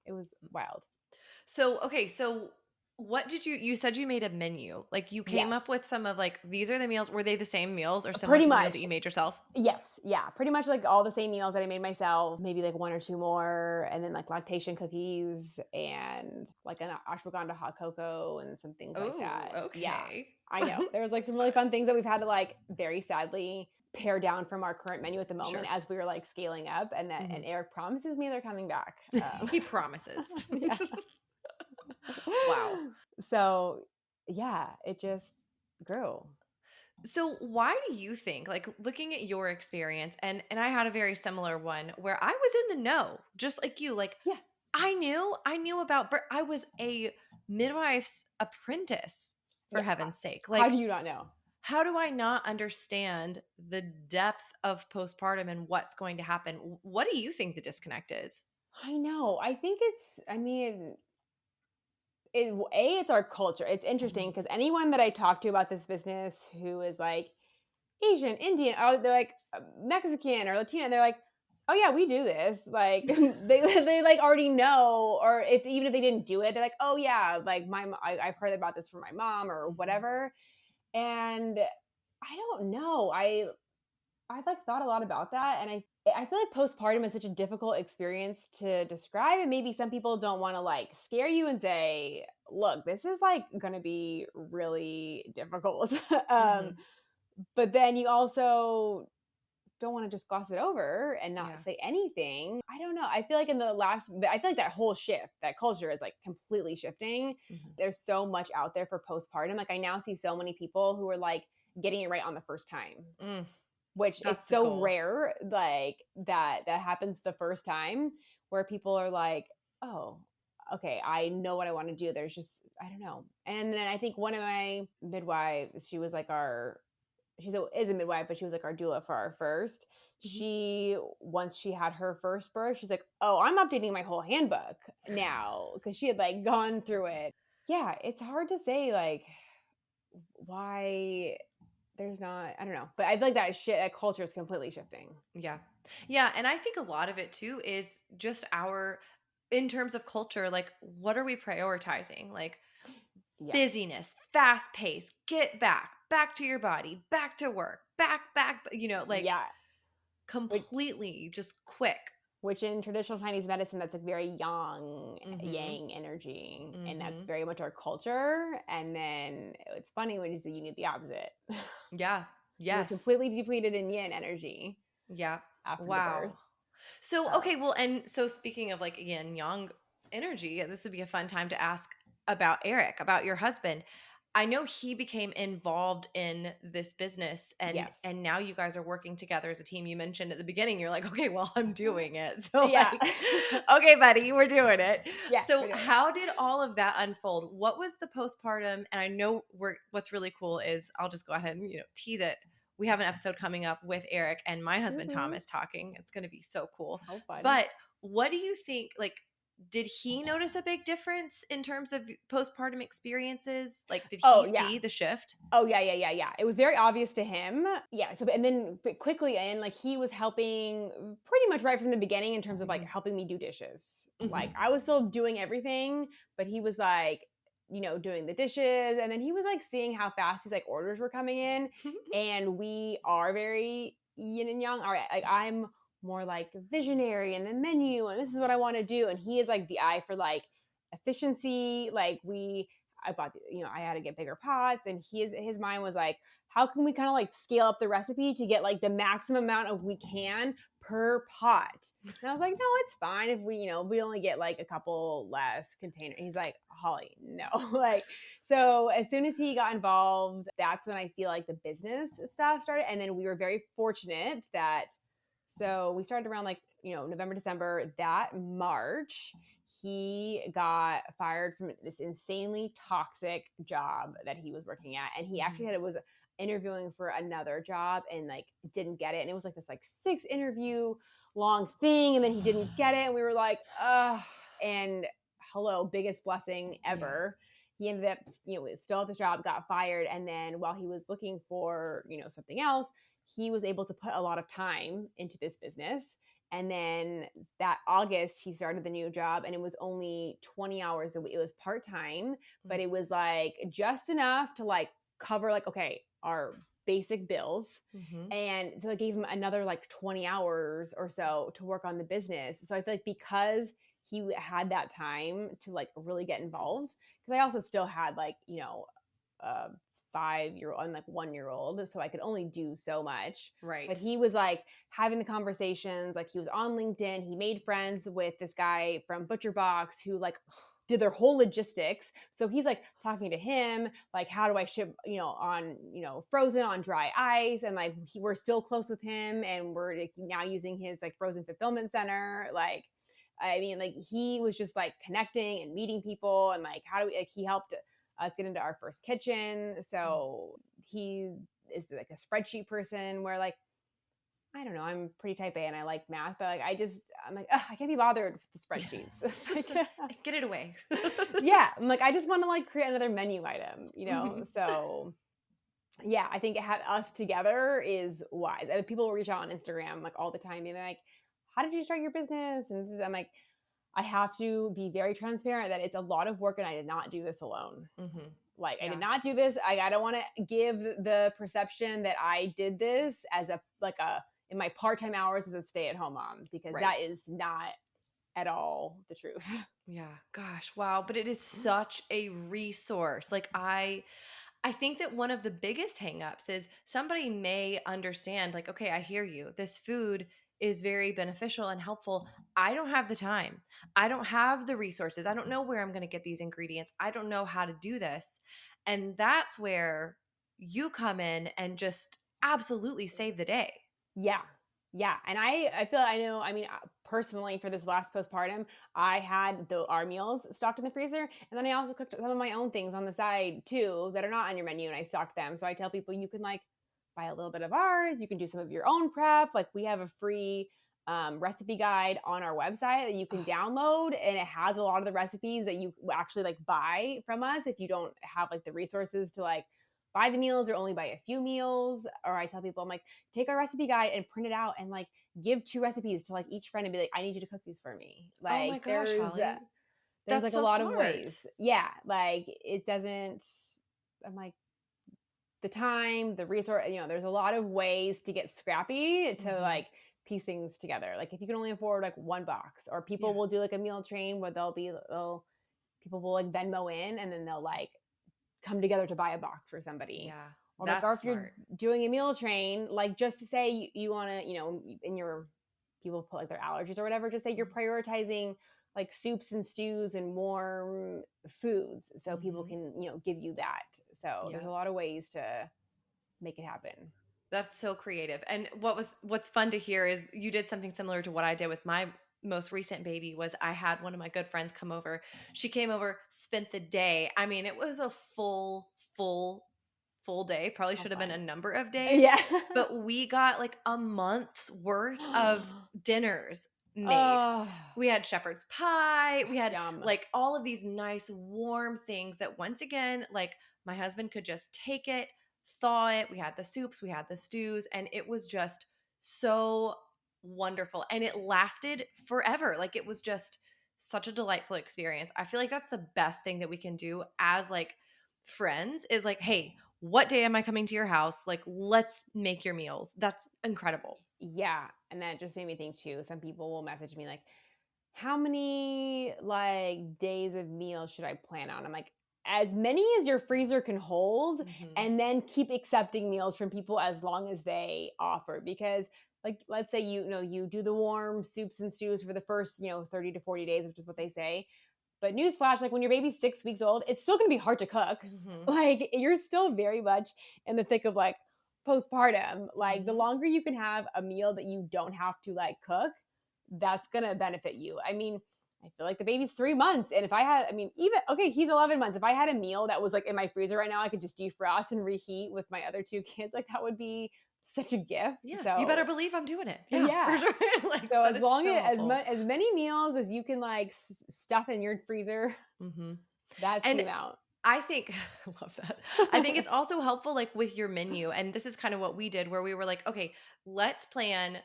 It was wild. So, okay, so what did you said you made a menu. Like you came up Yes, with some of like these are the meals. Were they the same meals or similar pretty to the meals that much. you made yourself? Yes, yeah, pretty much like all the same meals that I made myself, maybe like one or two more, and then like lactation cookies and like an ashwagandha hot cocoa and some things like Oh, that. Yeah, okay. I know. There was like some really fun things that we've had to like very sadly pare down from our current menu at the moment Sure. as we were like scaling up, and Eric promises me they're coming back. He promises. Yeah. Wow. So yeah, it just grew. So why do you think, like looking at your experience, and I had a very similar one where I was in the know, just like you, like Yeah, I knew about I was a midwife's apprentice for yeah. heaven's sake. How do Like you not know? how do I not understand the depth of postpartum and what's going to happen? What do you think the disconnect is? I know. I think it's. I mean, it's our culture. It's interesting Mhm. because anyone that I talk to about this business who is like Asian, Indian, oh, they're like Mexican or Latino, and they're like, oh yeah, we do this. Like they like already know, or if even if they didn't do it, they're like, oh yeah, like I've heard about this from my mom or Mhm. whatever. And I don't know. I've like thought a lot about that, and I feel like postpartum is such a difficult experience to describe, and maybe some people don't want to like scare you and say, "Look, this is like going to be really difficult." um, Mhm. but then you also don't want to just gloss it over and not Yeah. say anything. I don't know. I feel like I feel like that whole shift, that culture is like completely shifting. Mhm. There's so much out there for postpartum. Like I now see so many people who are like getting it right on the first time, Mm, which it's that's the so goal. rare like that happens the first time, where people are like, oh, okay, I know what I want to do. There's just, I don't know. And then I think one of my midwives, she was like our, is a midwife, but she was like our doula for our first. Mhm. She, once she had her first birth, she's like, oh, I'm updating my whole handbook now, because she had like gone through it. Yeah, it's hard to say like why there's not, I don't know, but I feel like that culture is completely shifting. Yeah. Yeah, and I think a lot of it too is just our in terms of culture, like what are we prioritizing? Like Yeah. busyness, fast pace, get back to your body, back to work, back, like Yeah. Which completely just quick. which in traditional Chinese medicine, that's like very yang Mhm. yang energy. And that's Mhm. very much our culture. And then it's funny when you say you need the opposite. Yeah. You're Yes. completely depleted in yin energy Yeah. after the birth. Wow. So, Uh, okay, well, and so speaking of like again, young energy, this would be a fun time to ask about Eric, about your husband. I know he became involved in this business yes. and now you guys are working together as a team. You mentioned at the beginning, you're like, okay, well, I'm doing it. So Yeah. like, okay, buddy, we're doing it. Yes, So we're doing it. how did all of that unfold? What was the postpartum? And I know what's really cool is I'll just go ahead and, tease it. We have an episode coming up with Eric and my husband Tom Mhm. is talking. It's going to be so cool. How fun. But what do you think? Like, did he notice a big difference in terms of postpartum experiences? Like, did Oh, he yeah. see the shift? Oh, yeah, yeah, yeah, yeah. It was very obvious to him. Yeah. So, and then but quickly in, like, he was helping pretty much right from the beginning in terms of like Hmm. helping me do dishes. Like, Hmm. I was still doing everything, but he was like, doing the dishes. And then he was like seeing how fast these like orders were coming in. And we are very yin and yang. All right. Like, I'm more like visionary and the menu, and this is what I want to do. And he is like the eye for like efficiency. Like, I bought, I had to get bigger pots, and his mind was like, how can we kind of like scale up the recipe to get like the maximum amount of we can per pot? And I was like, no, it's fine if we only get like a couple less container. He's like, Holly, no. Like, so as soon as he got involved, that's when I feel like the business stuff started. And then we were very fortunate that, so we started around like, November, December. That March, he got fired from this insanely toxic job that he was working at. And he actually was interviewing for another job and like didn't get it. And it was like this like 6 interview long thing. And then he didn't get it. And we were like, ugh. And hello, biggest blessing Yeah. ever. He ended up, still at the job, got fired. And then while he was looking for, something else, he was able to put a lot of time into this business. And then that August, he started the new job, and it was only 20 hours a week. It was part-time, but it was like just enough to like cover like, okay, our basic bills. Mm-hmm. And so I gave him another like 20 hours or so to work on the business. So I feel like because he had that time to like really get involved, because I also still had like, a 5-year-old and like 1-year-old. So I could only do so much. But Right. he was like having the conversations, like he was on LinkedIn. He made friends with this guy from Butcher Box who like did their whole logistics. So he's like talking to him, like, how do I ship, on, frozen on dry ice? And like, we're still close with him, and we're like, now using his like frozen fulfillment center. Like, I mean, like he was just like connecting and meeting people, and like, how do we, like, he helped us get into our first kitchen. So he is like a spreadsheet person where like, I don't know, I'm pretty type A and I like math, but like I'm like, I can't be bothered with the spreadsheets. Like, Get it away. yeah, I'm like, I just want to like create another menu item. Mhm. So yeah, I think us together is wise. People will reach out on Instagram like all the time, and they're like, how did you start your business? And I'm like, I have to be very transparent that it's a lot of work, and I did not do this alone. Mhm. Like, I did Yeah. not do this. I don't want to give the perception that I did this as a in my part-time hours as a stay-at-home mom, because Right. that is not at all the truth. Yeah. Gosh, wow, but it is such a resource. Like I think that one of the biggest hangups is somebody may understand, like, okay, I hear you. This food is very beneficial and helpful. I don't have the time. I don't have the resources. I don't know where I'm going to get these ingredients. I don't know how to do this. And that's where you come in and just absolutely save the day. Yeah. Yeah. And I feel, I know, I mean, personally for this last postpartum, I had our meals stocked in the freezer. And then I also cooked some of my own things on the side too that are not on your menu, and I stocked them. So I tell people you can like buy a little bit of ours. You can do some of your own prep. Like, we have a free recipe guide on our website that you can Oh, download, and it has a lot of the recipes that you actually like buy from us if you don't have like the resources to like buy the meals or only buy a few meals. Or I tell people, I'm like, take our recipe guide and print it out and like give 2 recipes to like each friend and be like, I need you to cook these for me. oh my Like, gosh, Holly. there's That's like a so lot of smart. ways. Yeah, like it doesn't. I'm like, the time, the resource. There's a lot of ways to get scrappy to Mhm. like piece things together. Like, if you can only afford like one box, or people Yeah. will do like a meal train where people will like Venmo in, and then they'll like come together to buy a box for somebody. Yeah. Or like, or That's if you're smart. doing a meal train, like just to say you want to, in your, people put like their allergies or whatever, just say you're prioritizing like soups and stews and warm foods so people Mhm. can, give you that. So there's a Yep. lot of ways to make it happen. That's so creative. And what's fun to hear is you did something similar to what I did with my most recent baby. Was I had one of my good friends come over. She came over, spent the day. I mean, it was a full day. Probably How should have been a fun. number of days, Yeah. but we got like a month's worth of dinners made. Oh, We had shepherd's pie. We had yum. like all of these nice warm things that once again, like my husband could just take it, thaw it. We had the soups, we had the stews, and it was just so wonderful. And it lasted forever. Like it was just such a delightful experience. I feel like that's the best thing that we can do as like friends is like, hey, what day am I coming to your house? Like, let's make your meals. That's incredible. Yeah. And that just made me think too. Some people will message me like, how many like days of meals should I plan on? I'm like, as many as your freezer can hold, Mhm. and then keep accepting meals from people as long as they offer. Because, like, let's say you do the warm soups and stews for the first 30 to 40 days, which is what they say. But newsflash, like when your baby's 6 weeks old, it's still gonna be hard to cook. Mhm. Like you're still very much in the thick of like postpartum. Like the Mhm. longer you can have a meal that you don't have to like cook, that's gonna benefit you. I mean, I feel like the baby's 3 months. And if I had, I mean, even okay, he's 11 months. If I had a meal that was like in my freezer right now, I could just defrost and reheat with my other two kids, like that would be such a gift. Yeah, you better So believe I'm doing it. Yeah, for yeah. sure. Like, So that as is long so as helpful. as many meals as you can like stuff in your freezer, Mhm. that's the And amount. I think I love that. I think it's also helpful, like, with your menu, and this is kind of what we did where we were like, "Okay, let's plan."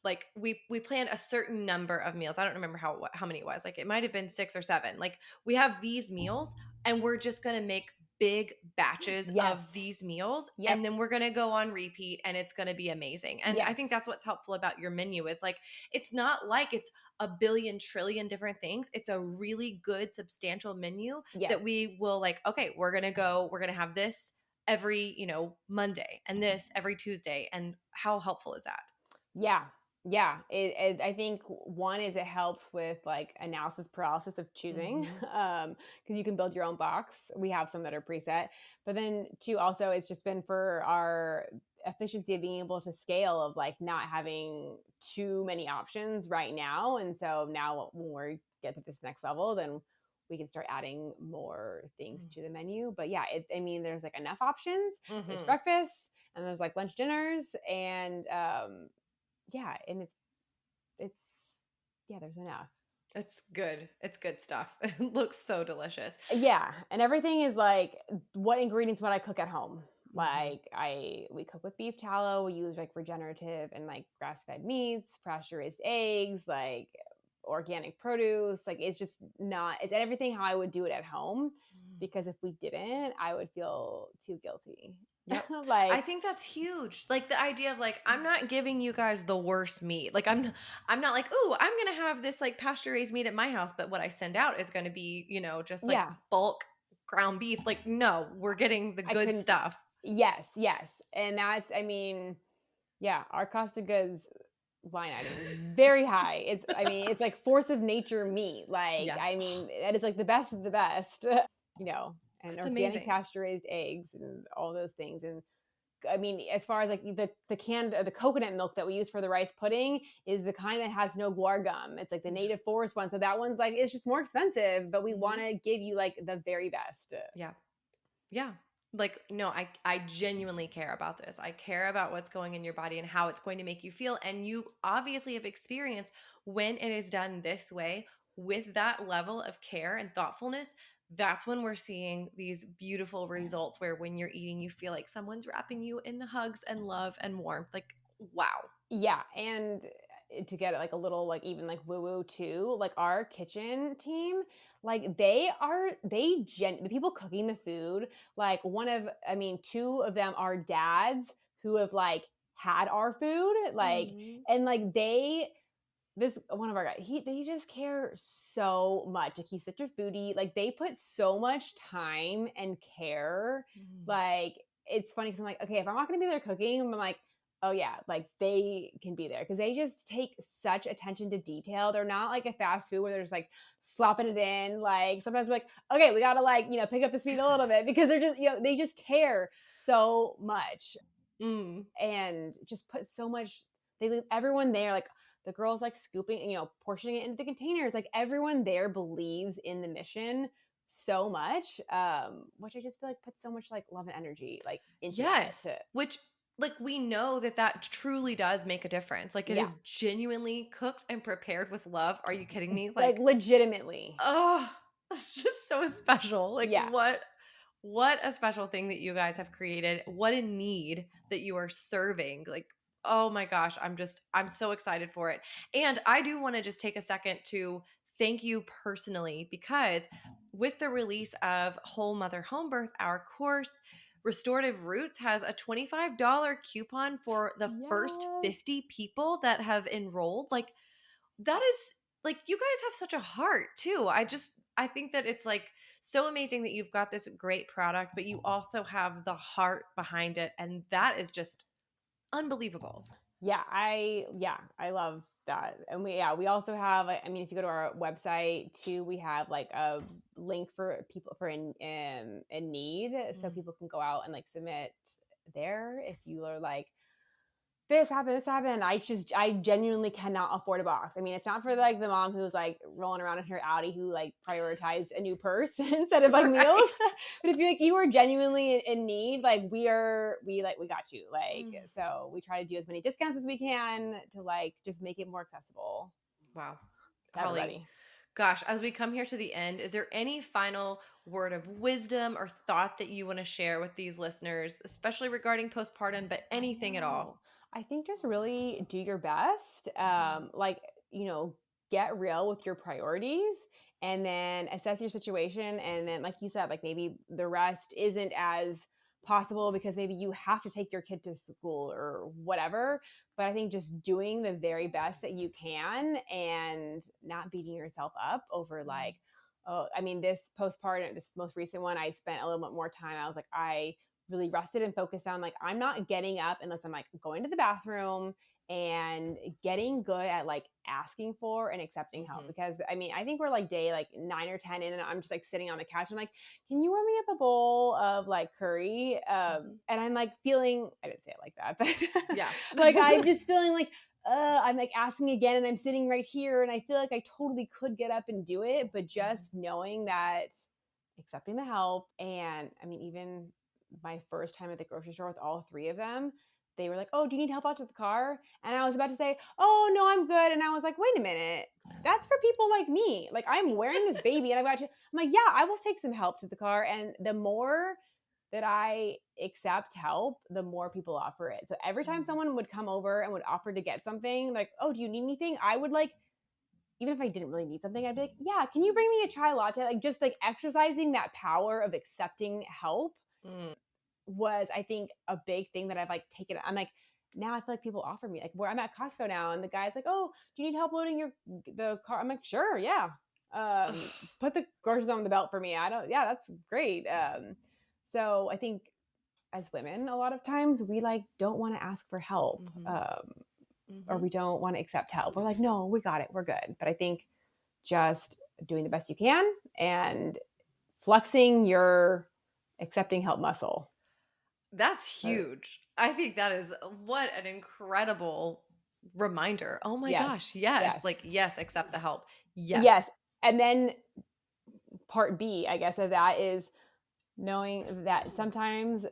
Like, we planned a certain number of meals. I don't remember how many it was. Like, it might have been 6 or 7. Like, we have these meals, and we're just gonna make big batches of Yes. these meals, Yep. and then we're gonna go on repeat, and it's gonna be amazing. And I think Yes. that's what's helpful about your menu is, like, it's not like it's a billion trillion different things. It's a really good substantial menu Yes. that we will like, "Okay, we're gonna have this every, Monday, and this every Tuesday." And how helpful is that? Yeah. Yeah. I think one is it helps with like analysis paralysis of choosing, Mhm. because you can build your own box. We have some that are preset, but then two, also, it's just been for our efficiency of being able to scale of like not having too many options right now. And so now when we get to this next level, then we can start adding more things to the menu. But yeah, I mean, there's like enough options. There's Mhm. breakfast and there's like lunch dinners and yeah, and it's yeah, there's enough. It's good. It's good stuff. It looks so delicious. Yeah, and everything is like what ingredients would I cook at home? Mhm. Like we cook with beef tallow, we use like regenerative and like grass-fed meats, pasture-raised eggs, like organic produce. Like it's just not it's everything how I would do it at home Mm. because if we didn't, I would feel too guilty. Yep. I Like think that's huge. Like, the idea of, like, I'm not giving you guys the worst meat. Like, I'm not like, "Ooh, I'm gonna have this, like, pasture-raised meat at my house," but what I send out is gonna be, just, like, yeah, bulk ground beef. Like, no, we're getting the I good couldn't stuff. yes, yes. And that's I mean, yeah, our cost of goods line item is very high. It's I mean, it's like force of nature meat. Like, Yeah. I mean, that is like the best of the best, and That's organic amazing. pasture raised eggs and all those things. And I mean, as far as like the canned the coconut milk that we use for the rice pudding is the kind that has no guar gum. It's like the Yeah. native forest one. So that one's like it's just more expensive, but we want Mhm. to give you like the very best. Yeah. Yeah. Like, no, I genuinely care about this. I care about what's going in your body and how it's going to make you feel. And you obviously have experienced when it is done this way with that level of care and thoughtfulness. That's when we're seeing these beautiful results where when you're eating, you feel like someone's wrapping you in hugs and love and warmth. Like, wow. Yeah, and to get like a little like even like woo woo too, like our kitchen team, like the people cooking the food, like one of I mean two of them are dads who have like had our food, like Mm. and like this one of our guys, they just care so much. Like he's such a foodie. Like they put so much time and care. Mm. Like it's funny because I'm like, okay, if I'm not gonna be there cooking, I'm like, oh yeah, like they can be there because they just take such attention to detail. They're not like a fast food where they're just like slopping it in. Like sometimes we're like, okay, we gotta like pick up the speed a little bit because they're just they just care so much Mm. and just put so much they leave everyone there like the girls like scooping portioning it into the containers like everyone there believes in the mission so much which I just feel like puts so much like love and energy like into that Yes, to which, like, we know that that truly does make a difference. Like, it yeah is genuinely cooked and prepared with love. Are you kidding me? like Like, legitimately oh, that's just so special. Like, yeah what a special thing that you guys have created. What a need that you are serving. Like, oh my gosh, I'm so excited for it. And I do want to just take a second to thank you personally because with the release of Whole Mother Home Birth, our course, Restorative Roots has a $25 coupon for the first yes 50 people that have enrolled. Like, that is like, you guys have such a heart too. I think that it's like so amazing that you've got this great product, but you also have the heart behind it. And that is just unbelievable. I love that. And we also have, I mean, if you go to our website too, we have like a link for people for in need, so Mm. people can go out and like submit there if you are like, this happened. I genuinely cannot afford a box. I mean, it's not for like the mom who's like rolling around in her Audi who like prioritized a new purse instead of like Right. meals. But if you like you are genuinely in need, like we got you. Like, Mm. so we try to do as many discounts as we can to like just make it more accessible Wow. to Holly, everybody. gosh, as we come here to the end, is there any final word of wisdom or thought that you want to share with these listeners, especially regarding postpartum, but I anything at all? know. I think just really do your best. Mhm. Like, get real with your priorities and then assess your situation. And then, like you said, like maybe the rest isn't as possible because maybe you have to take your kid to school or whatever. But I think just doing the very best that you can and not beating yourself up over Mm. like, oh, I mean, this postpartum, this most recent one, I spent a little bit more time. I was like, I really rested and focused on like I'm not getting up unless I'm like going to the bathroom and getting good at like asking for and accepting help. Mhm. Because I mean, I think we're like day like 9 or 10 in and I'm just like sitting on the couch and like, can you warm me up a bowl of like curry? Mhm. And I'm like feeling, I didn't say it like that, but Yeah. like I'm just feeling like I'm like asking again and I'm sitting right here and I feel like I totally could get up and do it, but Mhm. just knowing that accepting the help. And I mean, even my first time at the grocery store with all three of them, they were like, "Oh, do you need help out to the car?" And I was about to say, "Oh, no, I'm good." And I was like, "Wait a minute. That's for people like me. Like I'm wearing this baby and I've got to." I'm like, "Yeah, I will take some help to the car." And the more that I accept help, the more people offer it. So every time Mm. someone would come over and would offer to get something, like, "Oh, do you need anything?" I would like, even if I didn't really need something, I'd be like, "Yeah, can you bring me a chai latte?" Like just like exercising that power of accepting help Mm. was, I think, a big thing that I've like taken. I'm like, now I feel like people offer me like where I'm at Costco now, and the guy's like, "Oh, do you need help loading the car?" I'm like, "Sure, yeah." Ugh. Put the groceries on the belt for me. I don't. Yeah, that's great. So I think as women, a lot of times we like don't want to ask for help, Mhm. or Mhm. we don't want to accept help. We're like, no, we got it, we're good. But I think just doing the best you can and flexing your accepting help muscle. That's Uh, huge. I think that is what an incredible reminder. Oh my yes, gosh. Yes. yes, Like, yes, accept the help. yes. Yes. And then part B, I guess, of that is knowing that sometimes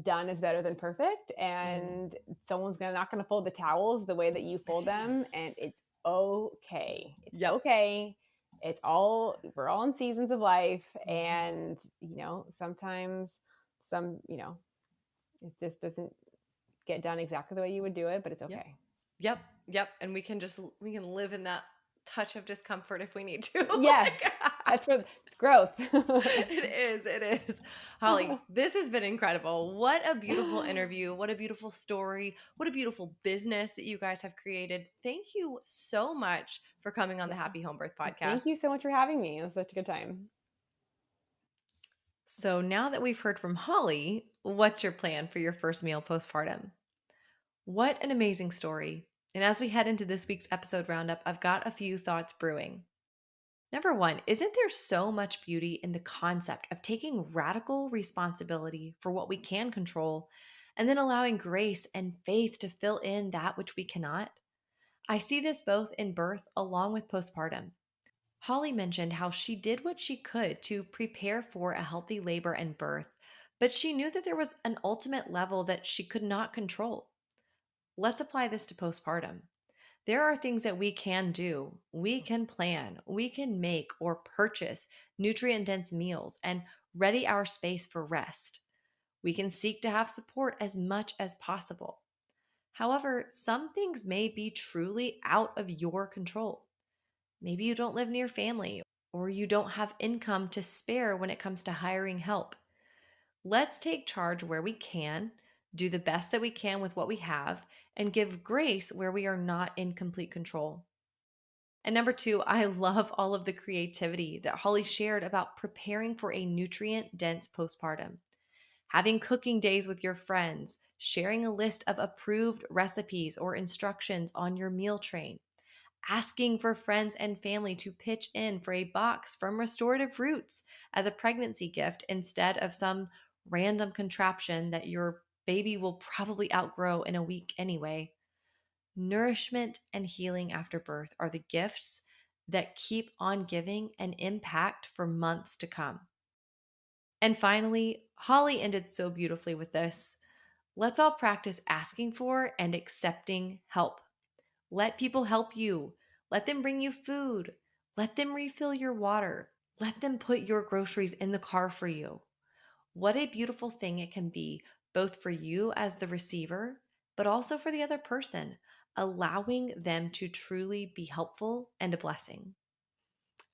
done is better than perfect, Mm. and someone's gonna not gonna fold the towels the way that you fold them, and it's okay. It's Yep. okay. It's all we're all in seasons of life, Mhm. and sometimes it just doesn't get done exactly the way you would do it, but it's Yep. okay. Yep. Yep. And we can live in that touch of discomfort if we need to. Yes, Like, that's what it's growth. it is. It is. Holly, this has been incredible. What a beautiful interview. What a beautiful story. What a beautiful business that you guys have created. Thank you so much for coming on the Yeah. Happy Home Birth Thank podcast. you so much for having me. It was such a good time. So, now that we've heard from Holly, what's your plan for your first meal postpartum? What an amazing story. And as we head into this week's episode roundup, I've got a few thoughts brewing. Number one, isn't there so much beauty in the concept of taking radical responsibility for what we can control and then allowing grace and faith to fill in that which we cannot? I see this both in birth along with postpartum. Holly mentioned how she did what she could to prepare for a healthy labor and birth, but she knew that there was an ultimate level that she could not control. Let's apply this to postpartum. There are things that we can do. We can plan, we can make or purchase nutrient dense meals and ready our space for rest. We can seek to have support as much as possible. However, some things may be truly out of your control. Maybe you don't live near family or you don't have income to spare when it comes to hiring help. Let's take charge where we can, do the best that we can with what we have, and give grace where we are not in complete control. And number two, I love all of the creativity that Holly shared about preparing for a nutrient dense postpartum. Having cooking days with your friends, sharing a list of approved recipes or instructions on your meal train, asking for friends and family to pitch in for a box from Restorative Roots as a pregnancy gift instead of some random contraption that your baby will probably outgrow in a week anyway. Nourishment and healing after birth are the gifts that keep on giving an impact for months to come. And finally, Holly ended so beautifully with this. Let's all practice asking for and accepting help. Let people help you. Let them bring you food. Let them refill your water. Let them put your groceries in the car for you. What a beautiful thing it can be, both for you as the receiver, but also for the other person, allowing them to truly be helpful and a blessing.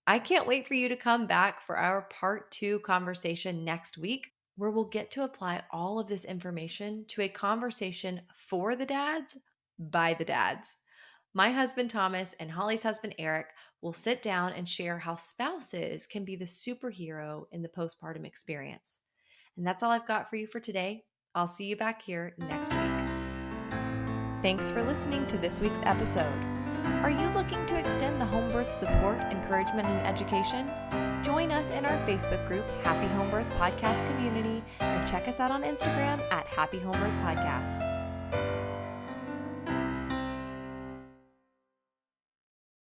I can't wait for you to come back for our part two conversation next week, where we'll get to apply all of this information to a conversation for the dads by the dads. My husband Thomas and Holly's husband Eric will sit down and share how spouses can be the superhero in the postpartum experience. And that's all I've got for you for today. I'll see you back here next week. Thanks for listening to this week's episode. Are you looking to extend the home birth support, encouragement, and education? Join us in our Facebook group, Happy Home Birth Podcast Community, and check us out on Instagram at Happy Home Birth Podcast.